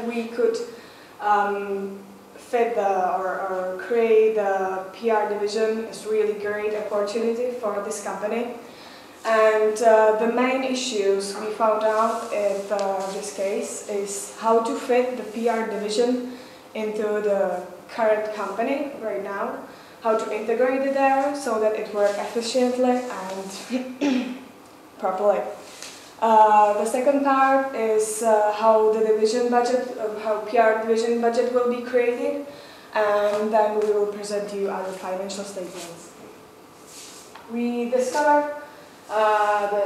that we could fit or create the PR division is really great opportunity for this company. And the main issues we found out in this case is how to fit the PR division into the current company right now, how to integrate it there so that it works efficiently and properly. The second part is how the division budget, how PR division budget will be created, and then we will present you our financial statements. We discovered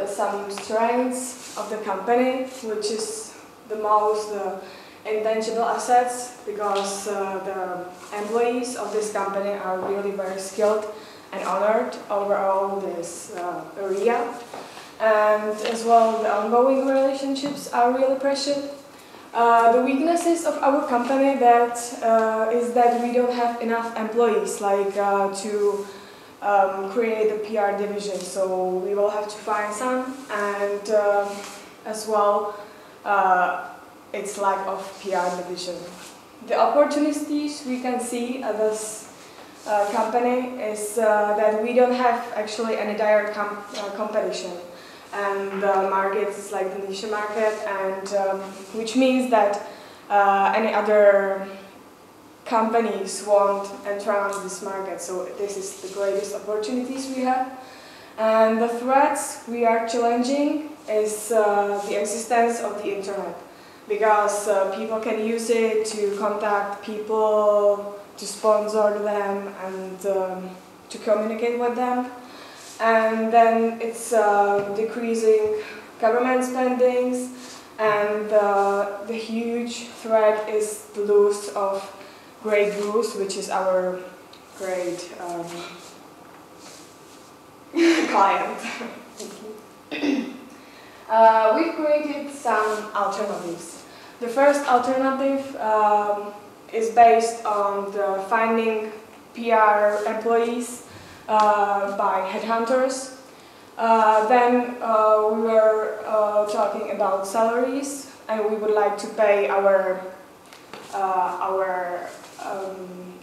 some strengths of the company, which is the most intangible assets, because the employees of this company are really very skilled and honored overall this area. And as well, the ongoing relationships are really precious. The weaknesses of our company is that we don't have enough employees to create the PR division, so we will have to find some, and as well it's lack of PR division. The opportunities we can see at this company is that we don't have actually any direct competition, and the market is like the niche market, and which means that any other companies won't enter this market, so this is the greatest opportunities we have. And the threats we are challenging is the existence of the internet, because people can use it to contact people, to sponsor them, and to communicate with them. And then it's decreasing government spendings, and the huge threat is the loss of Grey Goose, which is our great client. We've created some alternatives. The first alternative is based on the finding PR employees by headhunters. Then we were talking about salaries, and we would like to pay our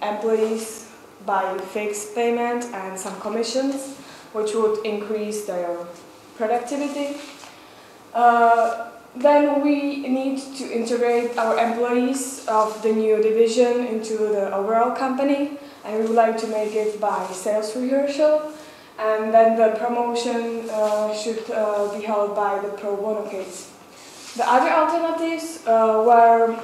employees by fixed payment and some commissions, which would increase their productivity. Then we need to integrate our employees of the new division into the overall company, and we would like to make it by sales rehearsal, and then the promotion should be held by the pro bono case. The other alternatives were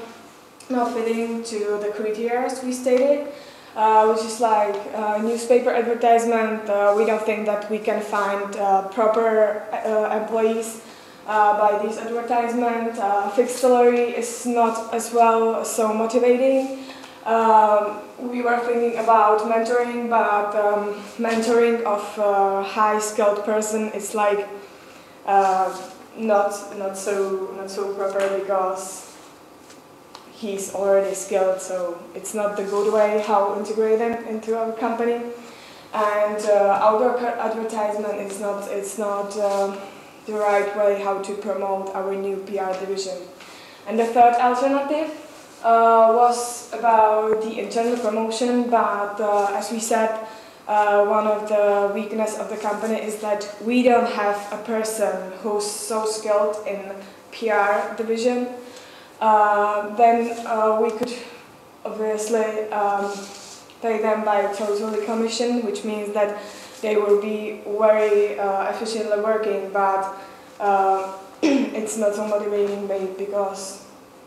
not fitting to the criteria we stated, which is like newspaper advertisement. We don't think that we can find proper employees by this advertisement. Fixed salary is not as well so motivating. We were thinking about mentoring, but mentoring of a high-skilled person is like not so proper, because he's already skilled, so it's not the good way how to integrate them into our company. And outdoor advertisement is not the right way how to promote our new PR division. And the third alternative was about the internal promotion, but as we said, one of the weaknesses of the company is that we don't have a person who's so skilled in PR division. Then we could obviously pay them by totally commission, which means that they will be very efficiently working, but it's not so motivating, because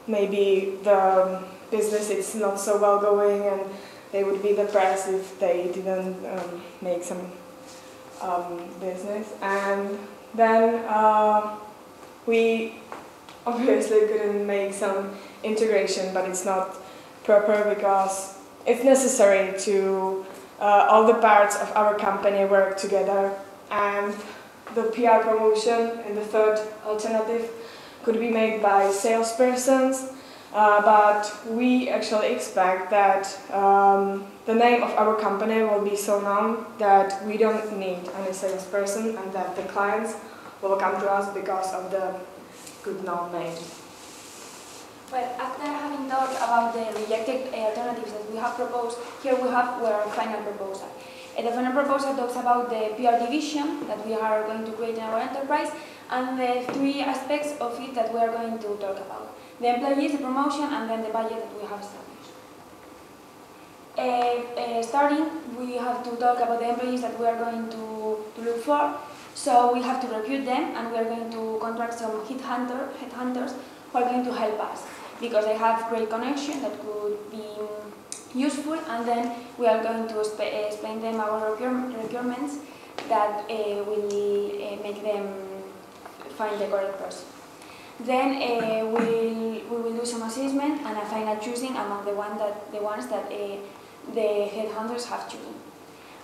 maybe the business is not so well going, and they would be depressed if they didn't make some business. And then we obviously couldn't make some integration, but it's not proper, because it's necessary to all the parts of our company work together, and the PR promotion in the third alternative could be made by salespersons, but we actually expect that the name of our company will be so known that we don't need any salesperson, and that the clients will come to us because of the good known name. Well, after having talked about the rejected alternatives that we have proposed, here we have our final proposal. The final proposal talks about the PR division that we are going to create in our enterprise and the three aspects of it that we are going to talk about. The employees, the promotion, and then the budget that we have established. Starting, we have to talk about the employees that we are going to look for. So we have to recruit them, and we are going to contract some headhunters who are going to help us, because they have great connection that could be useful, and then we are going to explain them our requirements that will make them find the correct person. Then we will do some assessment and a final choosing among the ones that the headhunters have chosen.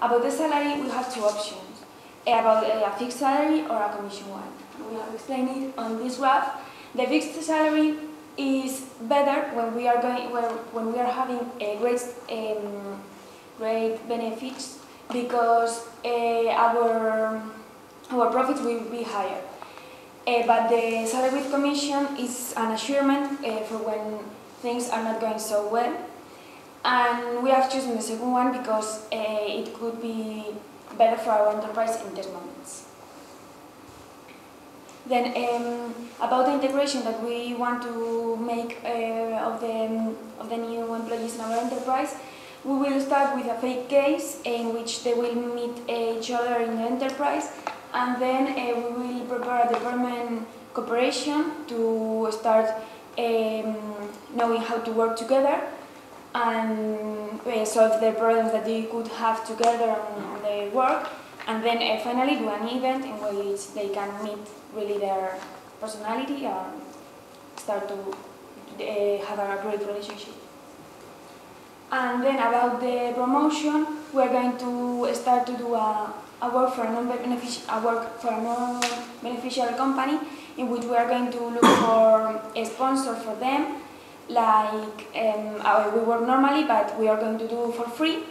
About the salary, we have two options. About a fixed salary or a commission one. We have explained it on this graph. The fixed salary is better when we are having a great benefits, because our profits will be higher. But the salary with commission is an assurance for when things are not going so well. And we have chosen the second one because it could be better for our enterprise in these moments. Then about the integration that we want to make of the new employees in our enterprise, we will start with a fake case in which they will meet each other in the enterprise, and then we will prepare a department cooperation to start knowing how to work together and solve the problems that they could have together on their work, and then finally do an event in which they can meet really their personality and start to have a great relationship. And then about the promotion, we are going to start to do a work for a non-beneficial company, in which we are going to look for a sponsor for them. Like we work normally, but we are going to do for free,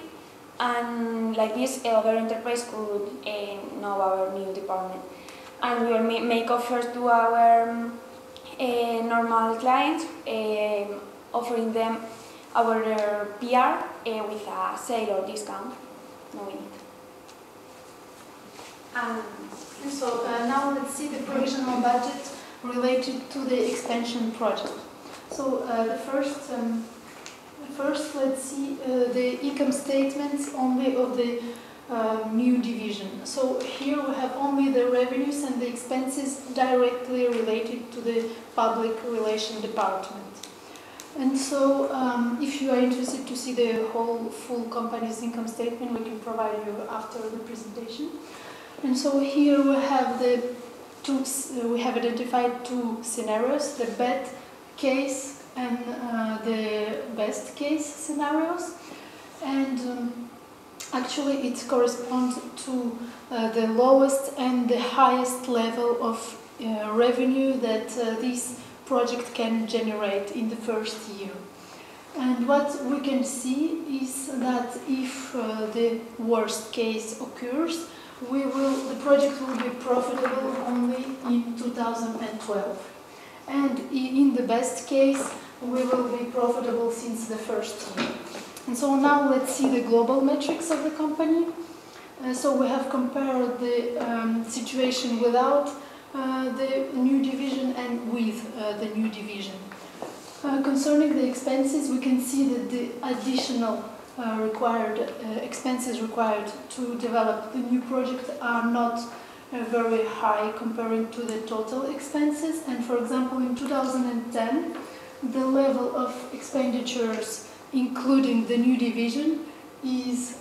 and like this, other enterprise could know our new department, and we will make offers to our normal clients, offering them our PR with a sale or discount, knowing it. And so now let's see the provisional budget related to the expansion project. So first let's see the income statements only of the new division. So here we have only the revenues and the expenses directly related to the public relations department. And so if you are interested to see the whole full company's income statement, we can provide you after the presentation. And so here we have we have identified two scenarios: the bad case and the best case scenarios, and actually it corresponds to the lowest and the highest level of revenue that this project can generate in the first year. And what we can see is that if the worst case occurs, the project will be profitable only in 2012. And in the best case, we will be profitable since the first year. And so now let's see the global metrics of the company. So we have compared the situation without the new division and with the new division. Concerning the expenses, we can see that the additional expenses required to develop the new project are not very high comparing to the total expenses. And for example, in 2010, the level of expenditures including the new division is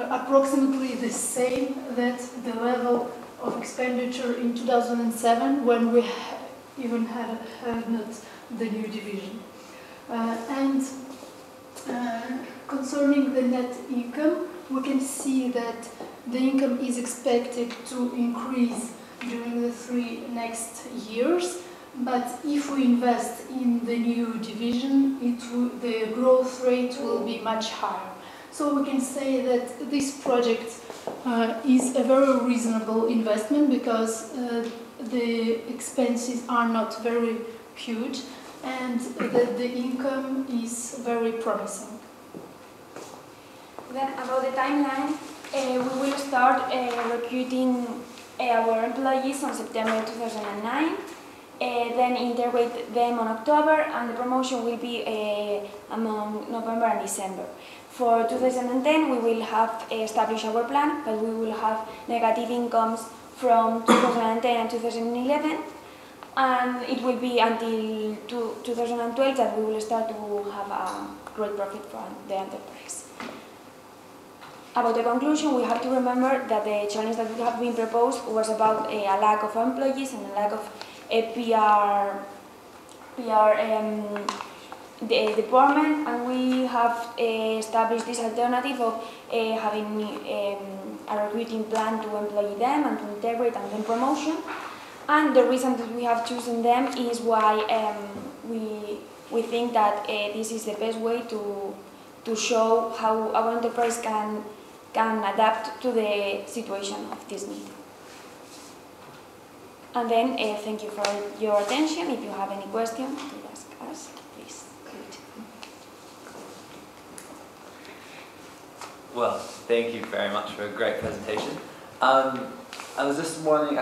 approximately the same that the level of expenditure in 2007, when we even had not the new division. Concerning the net income, we can see that the income is expected to increase during the 3 next years, but if we invest in the new division, the growth rate will be much higher. So we can say that this project is a very reasonable investment, because the expenses are not very huge, and the income is very promising. Then about the timeline, we will start recruiting our employees on September 2009, then integrate them on October, and the promotion will be among November and December. For 2010, we will have established our plan, but we will have negative incomes from 2010 and 2011, and it will be until 2012 that we will start to have a great profit from the enterprise. About the conclusion, we have to remember that the challenge that we have been proposed was about a lack of employees and a lack of a the department, and we have established this alternative of having a recruiting plan to employ them and to integrate and then promotion. And the reason that we have chosen them is why we think that this is the best way to show how our enterprise can adapt to the situation of this need. And then thank you for your attention. If you have any questions, please ask us. Please. Well, thank you very much for a great presentation. I was just wondering,